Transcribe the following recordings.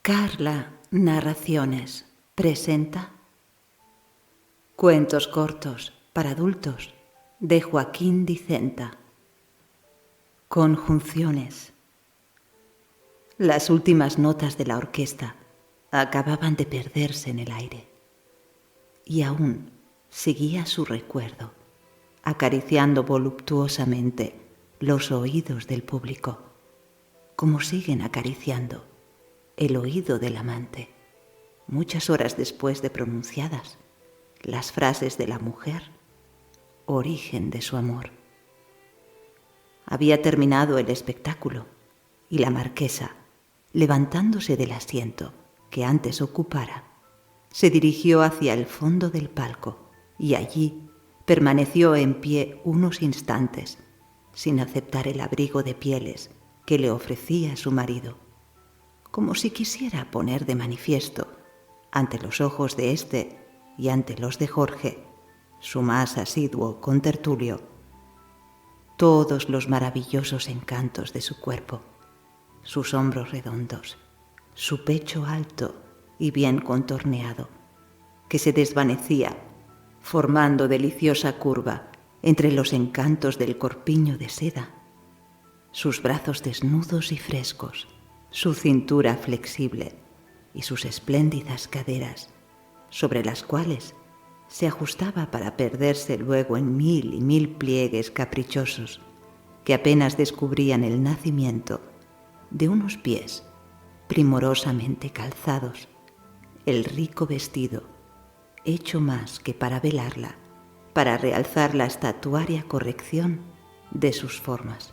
Carla Narraciones presenta Cuentos cortos para adultos de Joaquín Dicenta. Conjunciones. Las últimas notas de la orquesta acababan de perderse en el aire y aún seguía su recuerdo, acariciando voluptuosamente los oídos del público, como siguen acariciando el oído del amante, muchas horas después de pronunciadas las frases de la mujer, origen de su amor. Había terminado el espectáculo y la marquesa, levantándose del asiento que antes ocupara, se dirigió hacia el fondo del palco y allí permaneció en pie unos instantes, sin aceptar el abrigo de pieles que le ofrecía su marido, como si quisiera poner de manifiesto, ante los ojos de éste y ante los de Jorge, su más asiduo contertulio, todos los maravillosos encantos de su cuerpo, sus hombros redondos, su pecho alto y bien contorneado, que se desvanecía, formando deliciosa curva entre los encantos del corpiño de seda, sus brazos desnudos y frescos, su cintura flexible y sus espléndidas caderas, sobre las cuales se ajustaba para perderse luego en mil y mil pliegues caprichosos que apenas descubrían el nacimiento de unos pies primorosamente calzados, el rico vestido hecho más que para velarla, para realzar la estatuaria corrección de sus formas.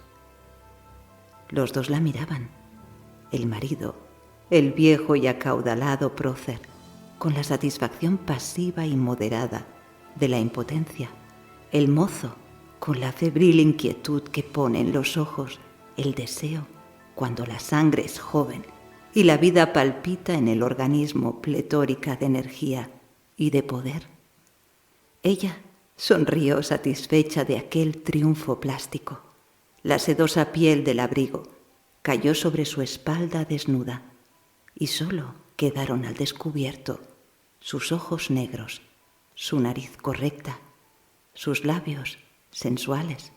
Los dos la miraban, el marido, el viejo y acaudalado prócer, con la satisfacción pasiva y moderada de la impotencia, el mozo, con la febril inquietud que pone en los ojos el deseo cuando la sangre es joven y la vida palpita en el organismo pletórica de energía y de poder. Ella sonrió satisfecha de aquel triunfo plástico. La sedosa piel del abrigo cayó sobre su espalda desnuda y solo quedaron al descubierto sus ojos negros, su nariz correcta, sus labios sensuales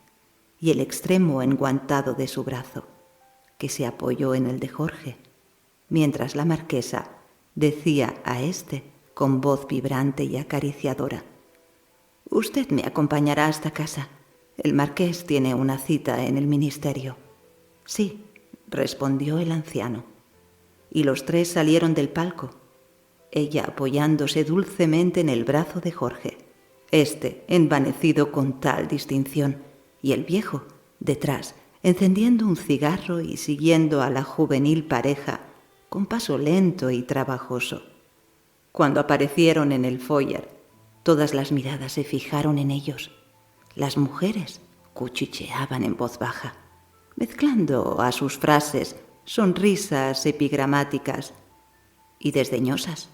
y el extremo enguantado de su brazo, que se apoyó en el de Jorge, mientras la marquesa decía a éste con voz vibrante y acariciadora: «Usted me acompañará hasta casa. El marqués tiene una cita en el ministerio». «Sí», respondió el anciano, y los tres salieron del palco, ella apoyándose dulcemente en el brazo de Jorge, éste envanecido con tal distinción, y el viejo, detrás, encendiendo un cigarro y siguiendo a la juvenil pareja con paso lento y trabajoso. Cuando aparecieron en el foyer, todas las miradas se fijaron en ellos. Las mujeres cuchicheaban en voz baja, mezclando a sus frases sonrisas epigramáticas y desdeñosas.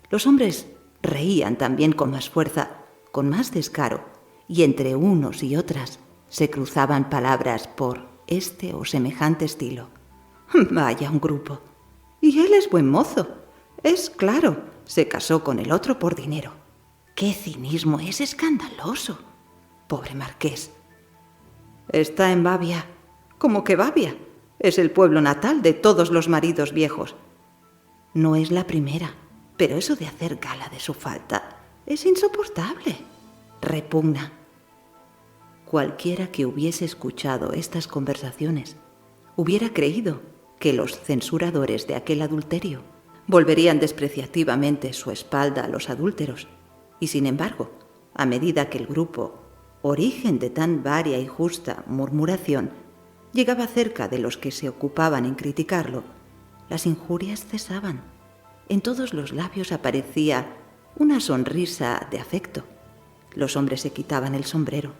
Los hombres reían también con más fuerza, con más descaro, y entre unos y otras se cruzaban palabras por este o semejante estilo. «Vaya un grupo. Y él es buen mozo. Es claro, se casó con el otro por dinero. ¡Qué cinismo! Es escandaloso. Pobre marqués. Está en Babia. ¿Cómo que Babia? Es el pueblo natal de todos los maridos viejos. No es la primera, pero eso de hacer gala de su falta es insoportable. Repugna». Cualquiera que hubiese escuchado estas conversaciones hubiera creído que los censuradores de aquel adulterio volverían despreciativamente su espalda a los adúlteros, y sin embargo, a medida que el grupo, origen de tan varia y justa murmuración, llegaba cerca de los que se ocupaban en criticarlo, las injurias cesaban. En todos los labios aparecía una sonrisa de afecto. Los hombres se quitaban el sombrero,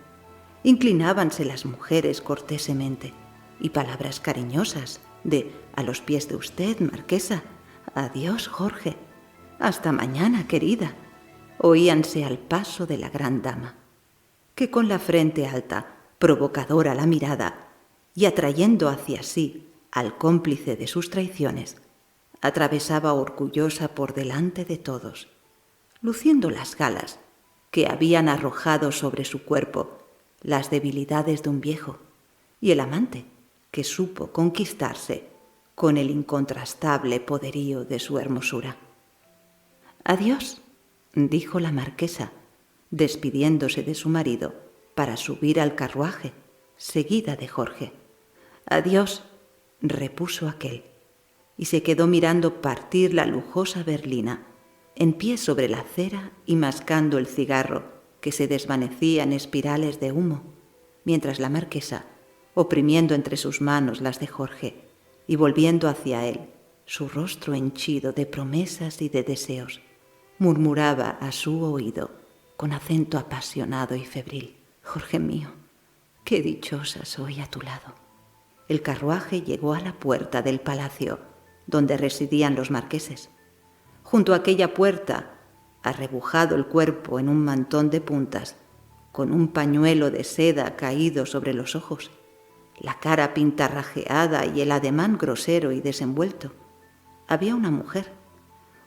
inclinábanse las mujeres cortesemente, y palabras cariñosas de «a los pies de usted, marquesa», «adiós, Jorge», «hasta mañana, querida», oíanse al paso de la gran dama, que con la frente alta, provocadora la mirada y atrayendo hacia sí al cómplice de sus traiciones, atravesaba orgullosa por delante de todos, luciendo las galas que habían arrojado sobre su cuerpo las debilidades de un viejo, y el amante que supo conquistarse con el incontrastable poderío de su hermosura. «Adiós», dijo la marquesa, despidiéndose de su marido para subir al carruaje, seguida de Jorge. «Adiós», repuso aquel, y se quedó mirando partir la lujosa berlina, en pie sobre la acera y mascando el cigarro que se desvanecía en espirales de humo, mientras la marquesa, oprimiendo entre sus manos las de Jorge y volviendo hacia él su rostro henchido de promesas y de deseos, murmuraba a su oído con acento apasionado y febril: «Jorge mío, qué dichosa soy a tu lado». El carruaje llegó a la puerta del palacio donde residían los marqueses. Junto a aquella puerta, arrebujado el cuerpo en un mantón de puntas, con un pañuelo de seda caído sobre los ojos, la cara pintarrajeada y el ademán grosero y desenvuelto, había una mujer,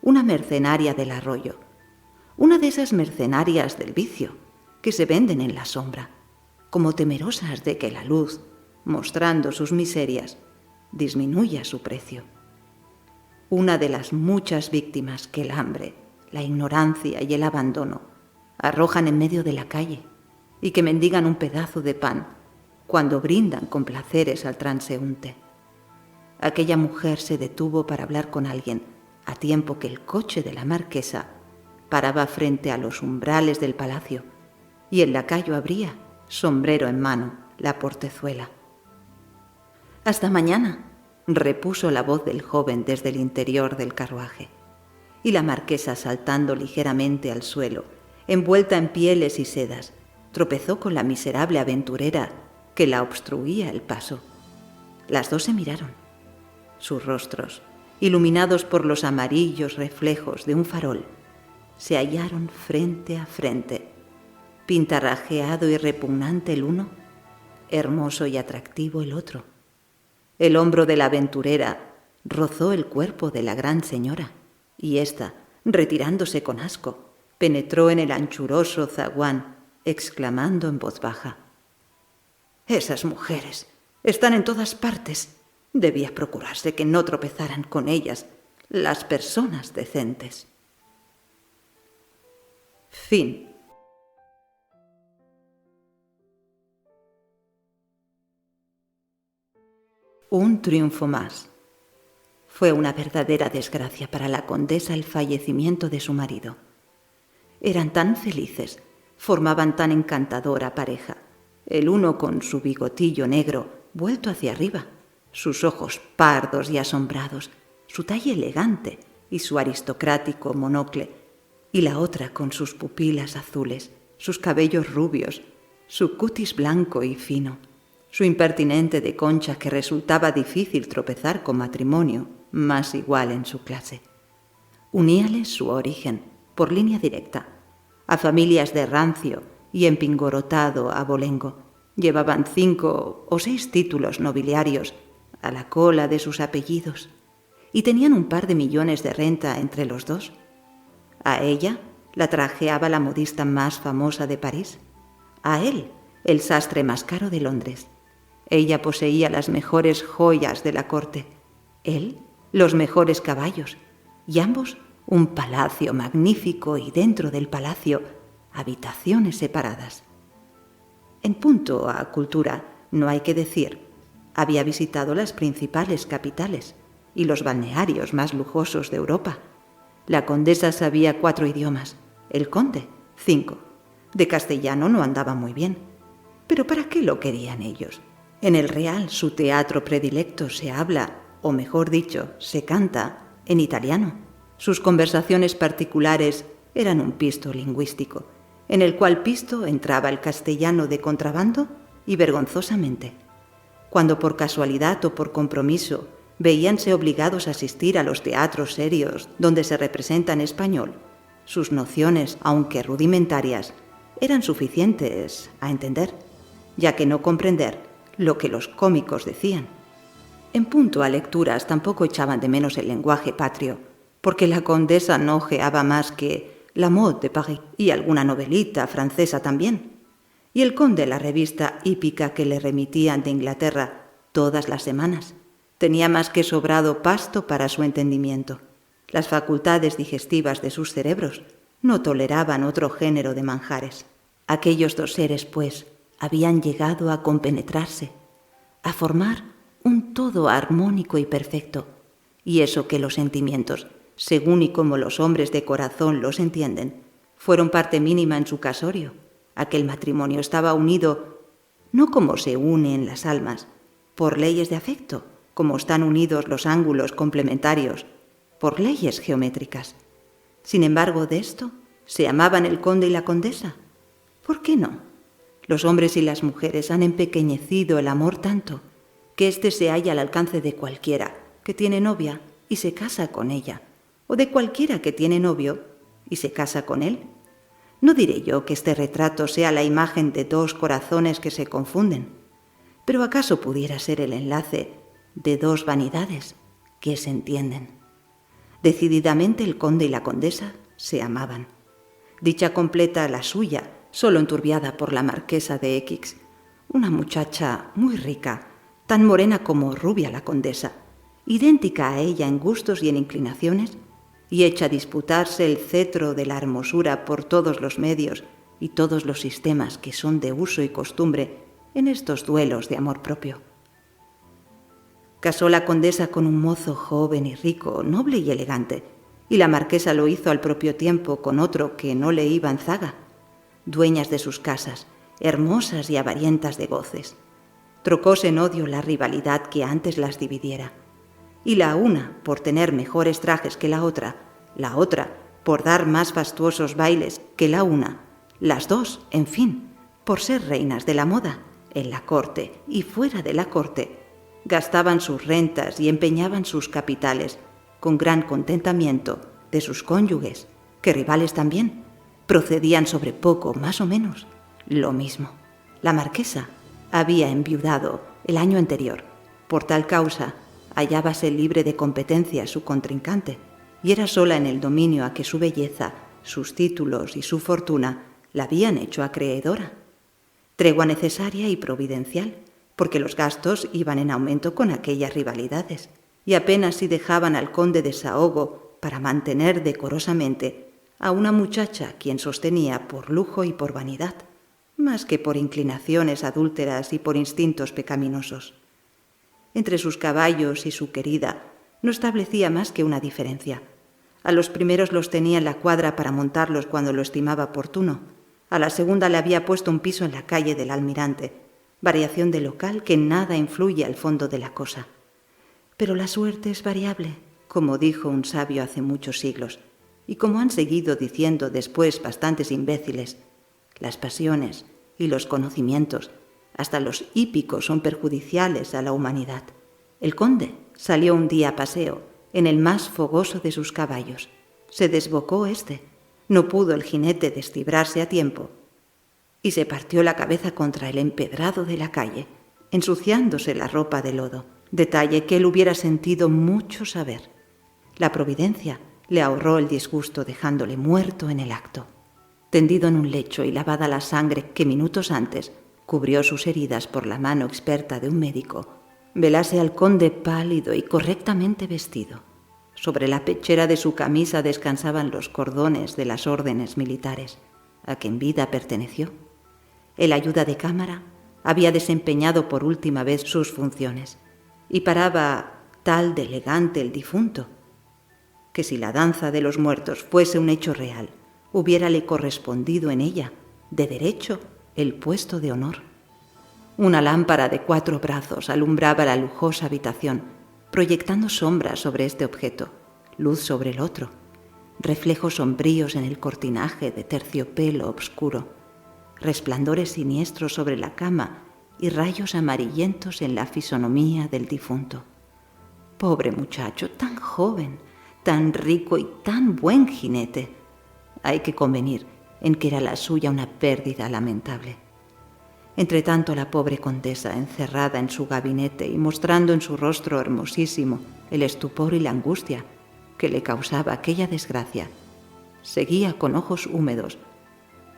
una mercenaria del arroyo, una de esas mercenarias del vicio que se venden en la sombra, como temerosas de que la luz, mostrando sus miserias, disminuya su precio. Una de las muchas víctimas que el hambre, la ignorancia y el abandono arrojan en medio de la calle y que mendigan un pedazo de pan cuando brindan con placeres al transeúnte. Aquella mujer se detuvo para hablar con alguien a tiempo que el coche de la marquesa paraba frente a los umbrales del palacio y el lacayo abría, sombrero en mano, la portezuela. «Hasta mañana», repuso la voz del joven desde el interior del carruaje, y la marquesa, saltando ligeramente al suelo, envuelta en pieles y sedas, tropezó con la miserable aventurera que la obstruía el paso. Las dos se miraron. Sus rostros, iluminados por los amarillos reflejos de un farol, se hallaron frente a frente, pintarrajeado y repugnante el uno, hermoso y atractivo el otro. El hombro de la aventurera rozó el cuerpo de la gran señora, y ésta, retirándose con asco, penetró en el anchuroso zaguán, exclamando en voz baja: «Esas mujeres están en todas partes. Debía procurarse que no tropezaran con ellas las personas decentes». Fin. Un triunfo más. Fue una verdadera desgracia para la condesa el fallecimiento de su marido. Eran tan felices, formaban tan encantadora pareja, el uno con su bigotillo negro vuelto hacia arriba, sus ojos pardos y asombrados, su talle elegante y su aristocrático monocle, y la otra con sus pupilas azules, sus cabellos rubios, su cutis blanco y fino, su impertinente de concha que resultaba difícil tropezar con matrimonio más igual en su clase. Uníales su origen, por línea directa, a familias de rancio y empingorotado abolengo. Llevaban 5 o 6 títulos nobiliarios a la cola de sus apellidos y tenían un par de millones de renta entre los dos. A ella la trajeaba la modista más famosa de París, a él el sastre más caro de Londres. Ella poseía las mejores joyas de la corte, él los mejores caballos, y ambos un palacio magnífico y dentro del palacio habitaciones separadas. En punto a cultura, no hay que decir, había visitado las principales capitales y los balnearios más lujosos de Europa. La condesa sabía 4 idiomas, el conde 5. De castellano no andaba muy bien. ¿Pero para qué lo querían ellos? En el Real, su teatro predilecto, se habla, o mejor dicho, se canta, en italiano. Sus conversaciones particulares eran un pisto lingüístico, en el cual pisto entraba el castellano de contrabando y vergonzosamente. Cuando por casualidad o por compromiso veíanse obligados a asistir a los teatros serios donde se representa en español, sus nociones, aunque rudimentarias, eran suficientes a entender, ya que no comprender lo que los cómicos decían. En punto a lecturas tampoco echaban de menos el lenguaje patrio, porque la condesa no ojeaba más que La Mode de París y alguna novelita francesa también, y el conde la revista hípica que le remitían de Inglaterra todas las semanas. Tenía más que sobrado pasto para su entendimiento. Las facultades digestivas de sus cerebros no toleraban otro género de manjares. Aquellos dos seres, pues, habían llegado a compenetrarse, a formar un todo armónico y perfecto, y eso que los sentimientos, según y como los hombres de corazón los entienden, fueron parte mínima en su casorio. Aquel matrimonio estaba unido, no como se unen las almas, por leyes de afecto, como están unidos los ángulos complementarios, por leyes geométricas. Sin embargo, de esto, ¿se amaban el conde y la condesa? ¿Por qué no? Los hombres y las mujeres han empequeñecido el amor tanto que éste se halla al alcance de cualquiera que tiene novia y se casa con ella, o de cualquiera que tiene novio y se casa con él. No diré yo que este retrato sea la imagen de dos corazones que se confunden, pero ¿acaso pudiera ser el enlace de dos vanidades que se entienden? Decididamente el conde y la condesa se amaban. Dicha completa la suya, solo enturbiada por la marquesa de X, una muchacha muy rica, tan morena como rubia la condesa, idéntica a ella en gustos y en inclinaciones, y hecha disputarse el cetro de la hermosura por todos los medios y todos los sistemas que son de uso y costumbre en estos duelos de amor propio. Casó la condesa con un mozo joven y rico, noble y elegante, y la marquesa lo hizo al propio tiempo con otro que no le iba en zaga, dueñas de sus casas, hermosas y avarientas de goces. Trocóse en odio la rivalidad que antes las dividiera, y la una por tener mejores trajes que la otra por dar más fastuosos bailes que la una, las dos, en fin, por ser reinas de la moda, en la corte y fuera de la corte, gastaban sus rentas y empeñaban sus capitales con gran contentamiento de sus cónyuges, que rivales también, procedían sobre poco, más o menos, lo mismo. La marquesa había enviudado el año anterior. Por tal causa, hallábase libre de competencia su contrincante, y era sola en el dominio a que su belleza, sus títulos y su fortuna la habían hecho acreedora. Tregua necesaria y providencial, porque los gastos iban en aumento con aquellas rivalidades, y apenas si dejaban al conde desahogo para mantener decorosamente a una muchacha quien sostenía por lujo y por vanidad, más que por inclinaciones adúlteras y por instintos pecaminosos. Entre sus caballos y su querida no establecía más que una diferencia. A los primeros los tenía en la cuadra para montarlos cuando lo estimaba oportuno. A la segunda le había puesto un piso en la calle del Almirante, variación de local que en nada influye al fondo de la cosa. Pero la suerte es variable, como dijo un sabio hace muchos siglos, y como han seguido diciendo después bastantes imbéciles. Las pasiones y los conocimientos, hasta los hípicos, son perjudiciales a la humanidad. El conde salió un día a paseo en el más fogoso de sus caballos. Se desbocó éste. No pudo el jinete descibrarse a tiempo y se partió la cabeza contra el empedrado de la calle, ensuciándose la ropa de lodo, detalle que él hubiera sentido mucho saber. La providencia le ahorró el disgusto dejándole muerto en el acto. Tendido en un lecho y lavada la sangre que minutos antes cubrió sus heridas por la mano experta de un médico, velase al conde pálido y correctamente vestido. Sobre la pechera de su camisa descansaban los cordones de las órdenes militares, a que en vida perteneció. El ayuda de cámara había desempeñado por última vez sus funciones, y paraba tal de elegante el difunto, que si la danza de los muertos fuese un hecho real, hubiérale correspondido en ella, de derecho, el puesto de honor. Una lámpara de 4 brazos alumbraba la lujosa habitación, proyectando sombras sobre este objeto, luz sobre el otro, reflejos sombríos en el cortinaje de terciopelo obscuro, resplandores siniestros sobre la cama y rayos amarillentos en la fisonomía del difunto. Pobre muchacho, tan joven, tan rico y tan buen jinete. Hay que convenir en que era la suya una pérdida lamentable. Entretanto, la pobre condesa, encerrada en su gabinete y mostrando en su rostro hermosísimo el estupor y la angustia que le causaba aquella desgracia, seguía con ojos húmedos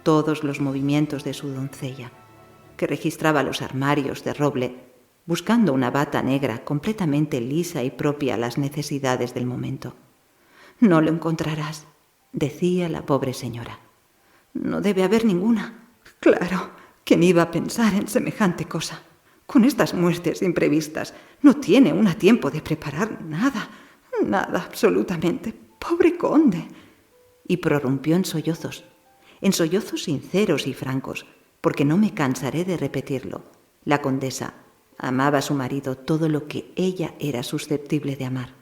todos los movimientos de su doncella, que registraba los armarios de roble, buscando una bata negra completamente lisa y propia a las necesidades del momento. «No lo encontrarás», decía la pobre señora. «No debe haber ninguna. Claro, ¿quién iba a pensar en semejante cosa? Con estas muertes imprevistas no tiene uno tiempo de preparar nada, nada absolutamente. ¡Pobre conde!». Y prorrumpió en sollozos sinceros y francos, porque no me cansaré de repetirlo. La condesa amaba a su marido todo lo que ella era susceptible de amar.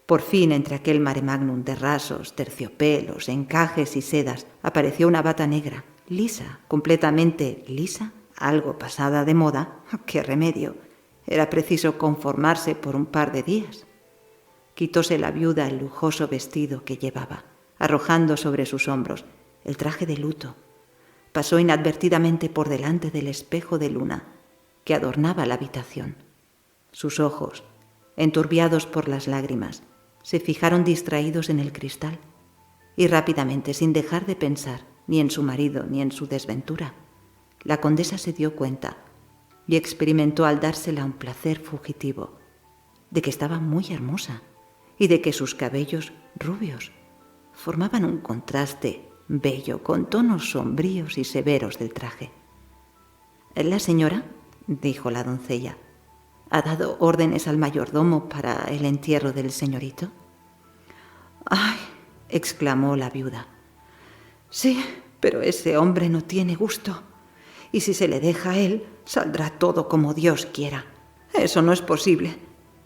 Por fin, entre aquel mare magnum de rasos, terciopelos, encajes y sedas, apareció una bata negra, lisa, completamente lisa, algo pasada de moda. ¡Qué remedio! Era preciso conformarse por un par de días. Quitóse la viuda el lujoso vestido que llevaba, arrojando sobre sus hombros el traje de luto. Pasó inadvertidamente por delante del espejo de luna que adornaba la habitación. Sus ojos, enturbiados por las lágrimas, se fijaron distraídos en el cristal y rápidamente, sin dejar de pensar ni en su marido ni en su desventura, la condesa se dio cuenta y experimentó al dársela un placer fugitivo de que estaba muy hermosa y de que sus cabellos rubios formaban un contraste bello con tonos sombríos y severos del traje. «La señora», dijo la doncella, «ha dado órdenes al mayordomo para el entierro del señorito». «¡Ay!», exclamó la viuda. «Sí, pero ese hombre no tiene gusto, y si se le deja a él, saldrá todo como Dios quiera. Eso no es posible»,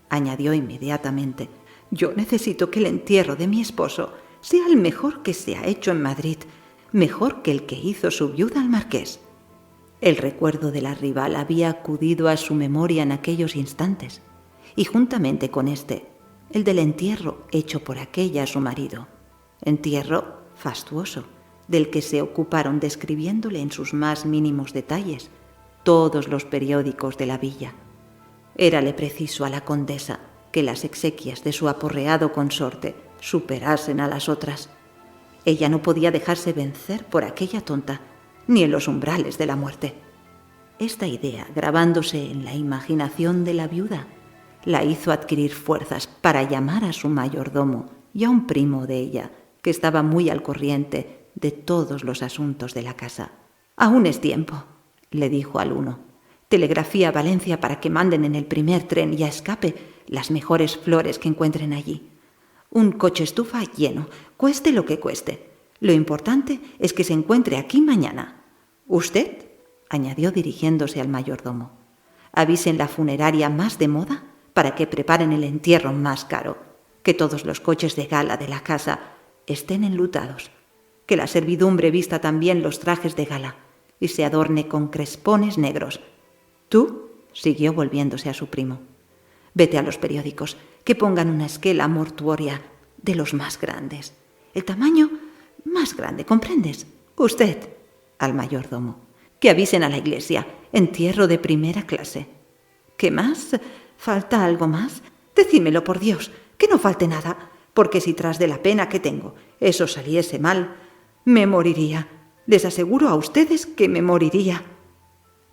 añadió inmediatamente. «Yo necesito que el entierro de mi esposo sea el mejor que se ha hecho en Madrid, mejor que el que hizo su viuda al marqués». El recuerdo de la rival había acudido a su memoria en aquellos instantes, y juntamente con este, el del entierro hecho por aquella a su marido, entierro fastuoso, del que se ocuparon describiéndole en sus más mínimos detalles todos los periódicos de la villa. Érale preciso a la condesa que las exequias de su aporreado consorte superasen a las otras. Ella no podía dejarse vencer por aquella tonta, ni en los umbrales de la muerte. Esta idea, grabándose en la imaginación de la viuda, la hizo adquirir fuerzas para llamar a su mayordomo y a un primo de ella, que estaba muy al corriente de todos los asuntos de la casa. «Aún es tiempo», le dijo al uno. «Telegrafía a Valencia para que manden en el primer tren y a escape las mejores flores que encuentren allí. Un coche estufa lleno, cueste lo que cueste. Lo importante es que se encuentre aquí mañana. Usted», añadió dirigiéndose al mayordomo, «avisen la funeraria más de moda para que preparen el entierro más caro, que todos los coches de gala de la casa estén enlutados, que la servidumbre vista también los trajes de gala y se adorne con crespones negros. Tú», siguió volviéndose a su primo, «vete a los periódicos, que pongan una esquela mortuoria de los más grandes. El tamaño más grande, ¿comprendes? Usted», al mayordomo, «que avisen a la iglesia, entierro de primera clase. ¿Qué más? ¿Falta algo más? Decídmelo, por Dios, que no falte nada, porque si tras de la pena que tengo eso saliese mal, me moriría. Les aseguro a ustedes que me moriría».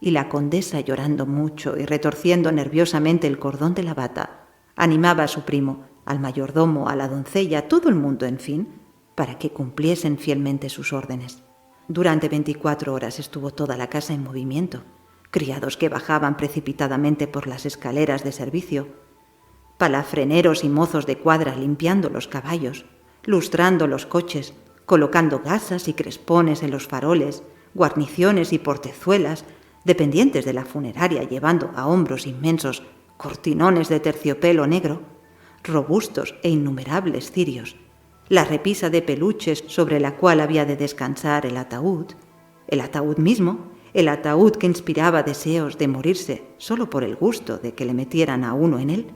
Y la condesa, llorando mucho y retorciendo nerviosamente el cordón de la bata, animaba a su primo, al mayordomo, a la doncella, a todo el mundo, en fin, para que cumpliesen fielmente sus órdenes. Durante 24 horas estuvo toda la casa en movimiento, criados que bajaban precipitadamente por las escaleras de servicio, palafreneros y mozos de cuadra limpiando los caballos, lustrando los coches, colocando gasas y crespones en los faroles, guarniciones y portezuelas, dependientes de la funeraria llevando a hombros inmensos cortinones de terciopelo negro, robustos e innumerables cirios, la repisa de peluches sobre la cual había de descansar el ataúd mismo, el ataúd que inspiraba deseos de morirse solo por el gusto de que le metieran a uno en él.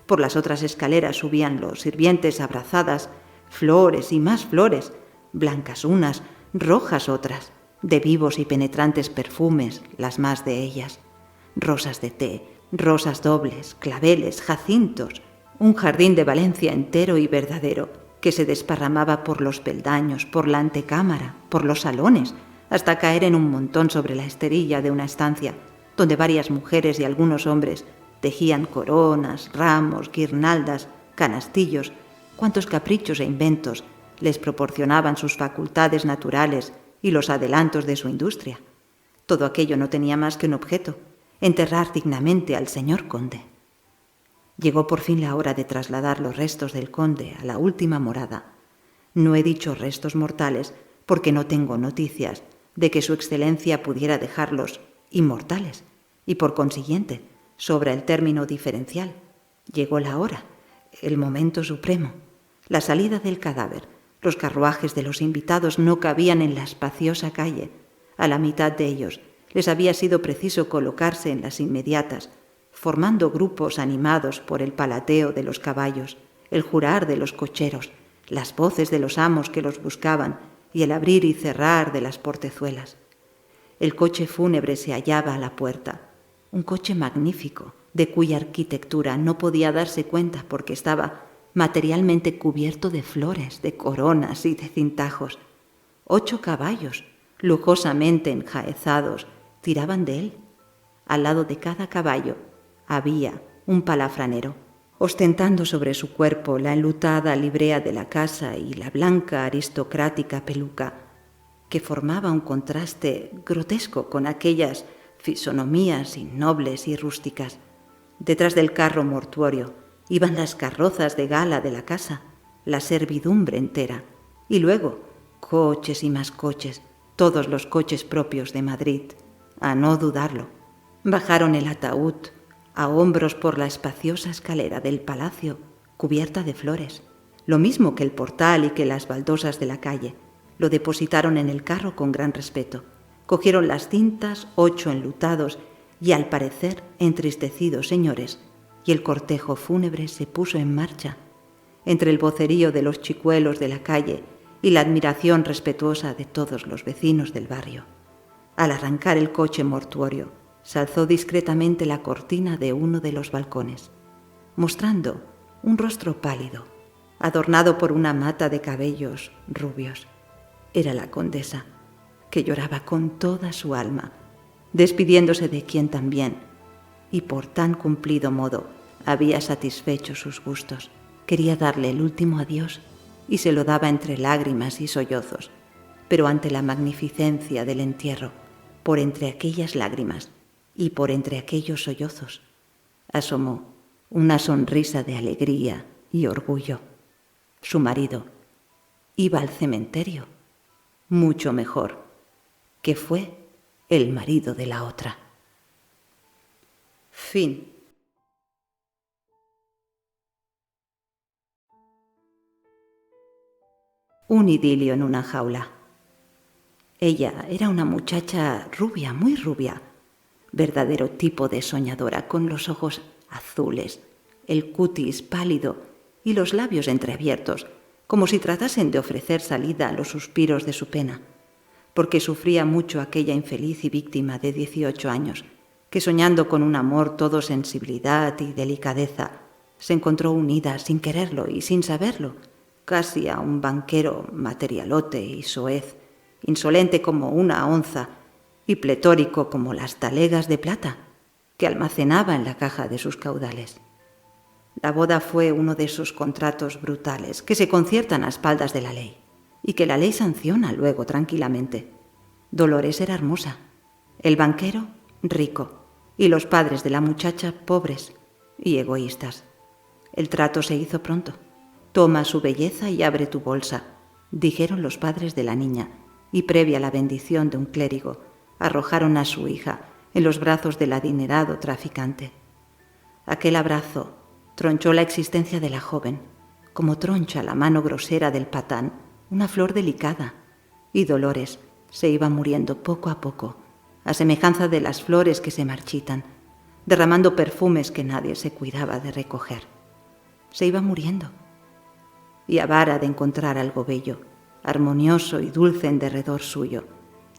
Por las otras escaleras subían los sirvientes abrazadas, flores y más flores, blancas unas, rojas otras, de vivos y penetrantes perfumes, las más de ellas, rosas de té, rosas dobles, claveles, jacintos, un jardín de Valencia entero y verdadero que se desparramaba por los peldaños, por la antecámara, por los salones, hasta caer en un montón sobre la esterilla de una estancia, donde varias mujeres y algunos hombres tejían coronas, ramos, guirnaldas, canastillos, cuantos caprichos e inventos les proporcionaban sus facultades naturales y los adelantos de su industria. Todo aquello no tenía más que un objeto: enterrar dignamente al señor conde. Llegó por fin la hora de trasladar los restos del conde a la última morada. No he dicho restos mortales porque no tengo noticias de que su excelencia pudiera dejarlos inmortales, y por consiguiente sobra el término diferencial. Llegó la hora, el momento supremo, la salida del cadáver. Los carruajes de los invitados no cabían en la espaciosa calle. A la mitad de ellos les había sido preciso colocarse en las inmediatas, formando grupos animados por el palateo de los caballos, el jurar de los cocheros, las voces de los amos que los buscaban y el abrir y cerrar de las portezuelas. El coche fúnebre se hallaba a la puerta, un coche magnífico, de cuya arquitectura no podía darse cuenta porque estaba materialmente cubierto de flores, de coronas y de cintajos. 8 caballos, lujosamente enjaezados, tiraban de él. Al lado de cada caballo había un palafranero, ostentando sobre su cuerpo la enlutada librea de la casa y la blanca aristocrática peluca, que formaba un contraste grotesco con aquellas fisonomías innobles y rústicas. Detrás del carro mortuorio iban las carrozas de gala de la casa, la servidumbre entera, y luego coches y más coches, todos los coches propios de Madrid, a no dudarlo. Bajaron el ataúd a hombros por la espaciosa escalera del palacio, cubierta de flores, lo mismo que el portal y que las baldosas de la calle. Lo depositaron en el carro con gran respeto. Cogieron las cintas 8 enlutados y, al parecer, entristecidos señores, y el cortejo fúnebre se puso en marcha. Entre el vocerío de los chicuelos de la calle y la admiración respetuosa de todos los vecinos del barrio. Al arrancar el coche mortuorio, se alzó discretamente la cortina de uno de los balcones, mostrando un rostro pálido, adornado por una mata de cabellos rubios. Era la condesa, que lloraba con toda su alma, despidiéndose de quien también, y por tan cumplido modo, había satisfecho sus gustos. Quería darle el último adiós y se lo daba entre lágrimas y sollozos, pero ante la magnificencia del entierro, por entre aquellas lágrimas y por entre aquellos sollozos, asomó una sonrisa de alegría y orgullo. Su marido iba al cementerio, mucho mejor, que fue el marido de la otra. Fin. Un idilio en una jaula. Ella era una muchacha rubia, muy rubia, verdadero tipo de soñadora, con los ojos azules, el cutis pálido y los labios entreabiertos, como si tratasen de ofrecer salida a los suspiros de su pena, porque sufría mucho aquella infeliz y víctima de 18 años, que soñando con un amor todo sensibilidad y delicadeza, se encontró unida sin quererlo y sin saberlo, casi a un banquero materialote y soez, insolente como una onza y pletórico como las talegas de plata que almacenaba en la caja de sus caudales. La boda fue uno de esos contratos brutales que se conciertan a espaldas de la ley y que la ley sanciona luego tranquilamente. Dolores era hermosa, el banquero rico y los padres de la muchacha pobres y egoístas. El trato se hizo pronto. Toma su belleza y abre tu bolsa, dijeron los padres de la niña, y previa la bendición de un clérigo, arrojaron a su hija en los brazos del adinerado traficante. Aquel abrazo tronchó la existencia de la joven, como troncha la mano grosera del patán una flor delicada, y Dolores se iba muriendo poco a poco, a semejanza de las flores que se marchitan, derramando perfumes que nadie se cuidaba de recoger. Se iba muriendo, y avara de encontrar algo bello, armonioso y dulce en derredor suyo,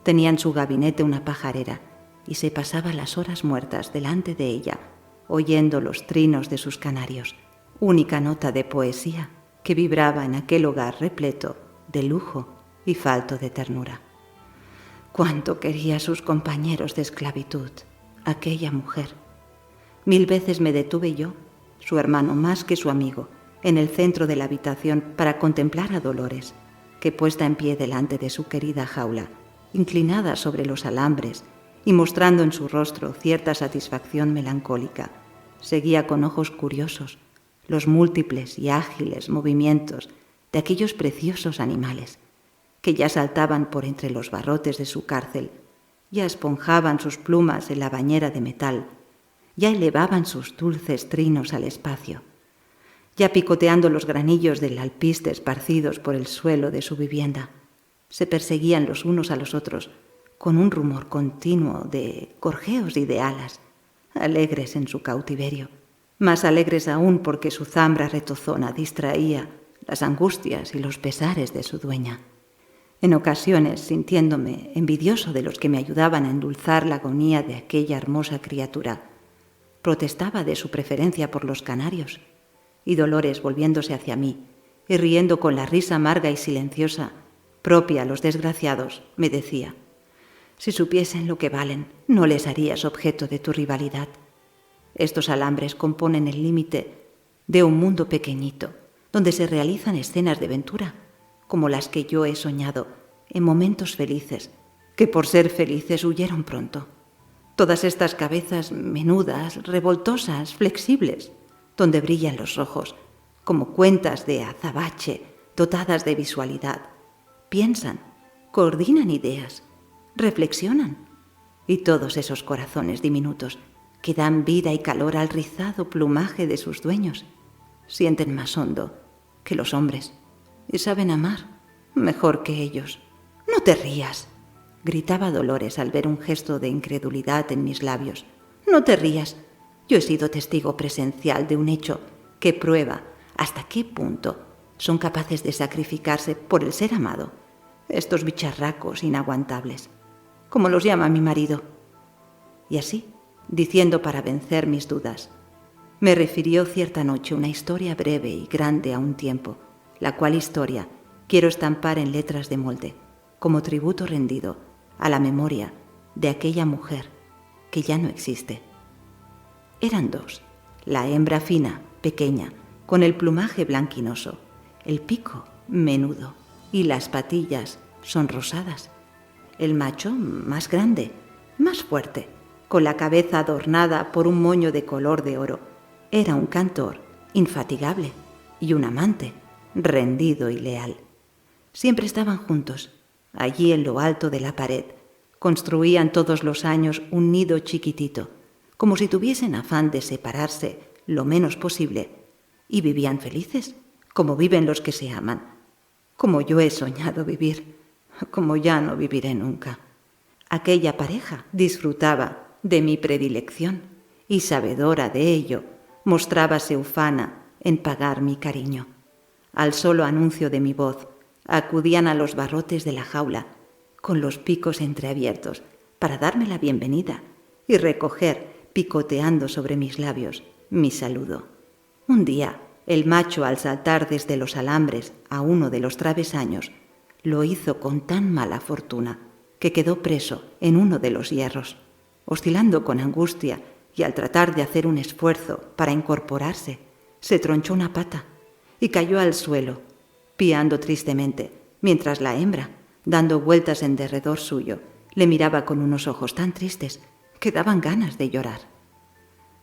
Tenía en su gabinete una pajarera y se pasaba las horas muertas delante de ella, oyendo los trinos de sus canarios, única nota de poesía que vibraba en aquel hogar repleto de lujo y falto de ternura. Cuánto quería a sus compañeros de esclavitud, aquella mujer. 1000 veces me detuve yo, su hermano más que su amigo, en el centro de la habitación para contemplar a Dolores, que puesta en pie delante de su querida jaula, inclinada sobre los alambres y mostrando en su rostro cierta satisfacción melancólica, seguía con ojos curiosos los múltiples y ágiles movimientos de aquellos preciosos animales que ya saltaban por entre los barrotes de su cárcel, ya esponjaban sus plumas en la bañera de metal, ya elevaban sus dulces trinos al espacio, ya picoteando los granillos del alpiste esparcidos por el suelo de su vivienda, se perseguían los unos a los otros con un rumor continuo de gorjeos y de alas, alegres en su cautiverio, más alegres aún porque su zambra retozona distraía las angustias y los pesares de su dueña. En ocasiones, sintiéndome envidioso de los que me ayudaban a endulzar la agonía de aquella hermosa criatura, protestaba de su preferencia por los canarios, y Dolores, volviéndose hacia mí y riendo con la risa amarga y silenciosa propia a los desgraciados, me decía: «Si supiesen lo que valen, no les harías objeto de tu rivalidad. Estos alambres componen el límite de un mundo pequeñito, donde se realizan escenas de ventura, como las que yo he soñado en momentos felices, que por ser felices huyeron pronto. Todas estas cabezas menudas, revoltosas, flexibles, donde brillan los ojos, como cuentas de azabache dotadas de visualidad, piensan, coordinan ideas, reflexionan, y todos esos corazones diminutos que dan vida y calor al rizado plumaje de sus dueños, sienten más hondo que los hombres y saben amar mejor que ellos». «No te rías», gritaba Dolores al ver un gesto de incredulidad en mis labios. «No te rías. Yo he sido testigo presencial de un hecho que prueba hasta qué punto son capaces de sacrificarse por el ser amado, estos bicharracos inaguantables, como los llama mi marido». Y así, diciendo para vencer mis dudas, me refirió cierta noche una historia breve y grande a un tiempo, la cual historia quiero estampar en letras de molde, como tributo rendido a la memoria de aquella mujer que ya no existe. Eran dos: la hembra fina, pequeña, con el plumaje blanquinoso, el pico menudo y las patillas sonrosadas; el macho más grande, más fuerte, con la cabeza adornada por un moño de color de oro. Era un cantor infatigable y un amante rendido y leal. Siempre estaban juntos, allí en lo alto de la pared. Construían todos los años un nido chiquitito, como si tuviesen afán de separarse lo menos posible, y vivían felices, como viven los que se aman, como yo he soñado vivir, como ya no viviré nunca. Aquella pareja disfrutaba de mi predilección y, sabedora de ello, mostrábase ufana en pagar mi cariño. Al solo anuncio de mi voz, acudían a los barrotes de la jaula, con los picos entreabiertos, para darme la bienvenida y recoger, picoteando sobre mis labios, mi saludo. Un día, el macho, al saltar desde los alambres a uno de los travesaños, lo hizo con tan mala fortuna que quedó preso en uno de los hierros. Oscilando con angustia y al tratar de hacer un esfuerzo para incorporarse, se tronchó una pata y cayó al suelo, piando tristemente, mientras la hembra, dando vueltas en derredor suyo, le miraba con unos ojos tan tristes que daban ganas de llorar.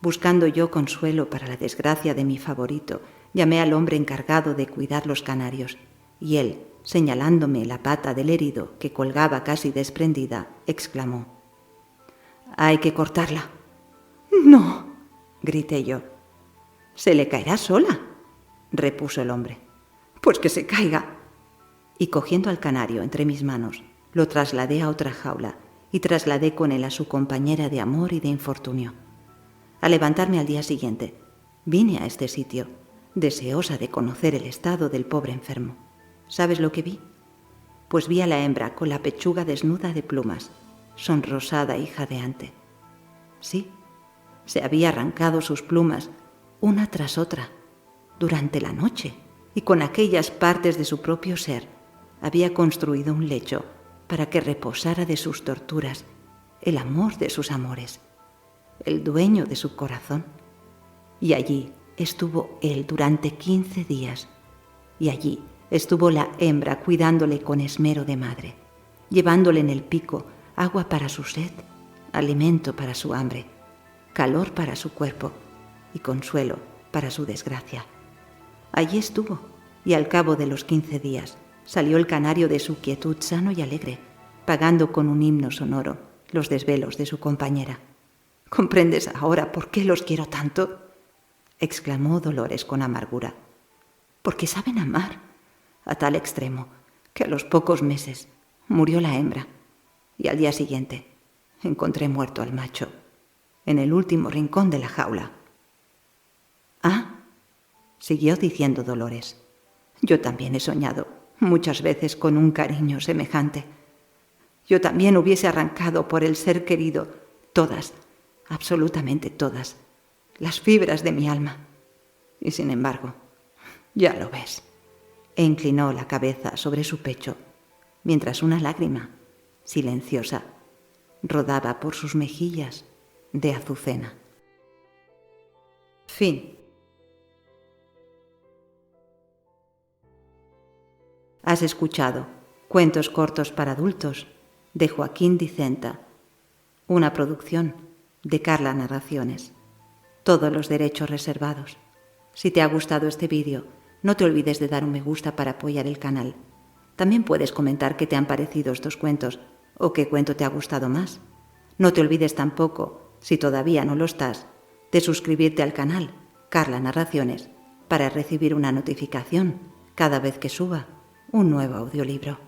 Buscando yo consuelo para la desgracia de mi favorito, llamé al hombre encargado de cuidar los canarios, y él, señalándome la pata del herido que colgaba casi desprendida, exclamó: «Hay que cortarla». «No», grité yo. «Se le caerá sola», repuso el hombre. «Pues que se caiga». Y cogiendo al canario entre mis manos, lo trasladé a otra jaula y trasladé con él a su compañera de amor y de infortunio. Al levantarme al día siguiente, vine a este sitio, deseosa de conocer el estado del pobre enfermo. ¿Sabes lo que vi? pues vi a la hembra con la pechuga desnuda de plumas, sonrosada y jadeante. Sí, se había arrancado sus plumas una tras otra durante la noche, y con aquellas partes de su propio ser había construido un lecho para que reposara de sus torturas el amor de sus amores, el dueño de su corazón. Y allí estuvo él durante 15 días, y allí estuvo la hembra cuidándole con esmero de madre, llevándole en el pico agua para su sed, alimento para su hambre, calor para su cuerpo y consuelo para su desgracia. Allí estuvo, y al cabo de los 15 días salió el canario de su quietud sano y alegre, pagando con un himno sonoro los desvelos de su compañera. ¿Comprendes ahora por qué los quiero tanto?, exclamó Dolores con amargura. Porque saben amar, a tal extremo que a los pocos meses murió la hembra, y al día siguiente encontré muerto al macho, en el último rincón de la jaula. «Ah», siguió diciendo Dolores, «yo también he soñado muchas veces con un cariño semejante. Yo también hubiese arrancado por el ser querido todas, absolutamente todas, las fibras de mi alma. Y sin embargo, ya lo ves». E inclinó la cabeza sobre su pecho, mientras una lágrima, silenciosa, rodaba por sus mejillas de azucena. Fin. Has escuchado Cuentos cortos para adultos de Joaquín Dicenta, una producción de Carla Narraciones. Todos los derechos reservados. Si te ha gustado este vídeo, no te olvides de dar un me gusta para apoyar el canal. También puedes comentar qué te han parecido estos cuentos o qué cuento te ha gustado más. No te olvides tampoco, si todavía no lo estás, de suscribirte al canal Carla Narraciones para recibir una notificación cada vez que suba un nuevo audiolibro.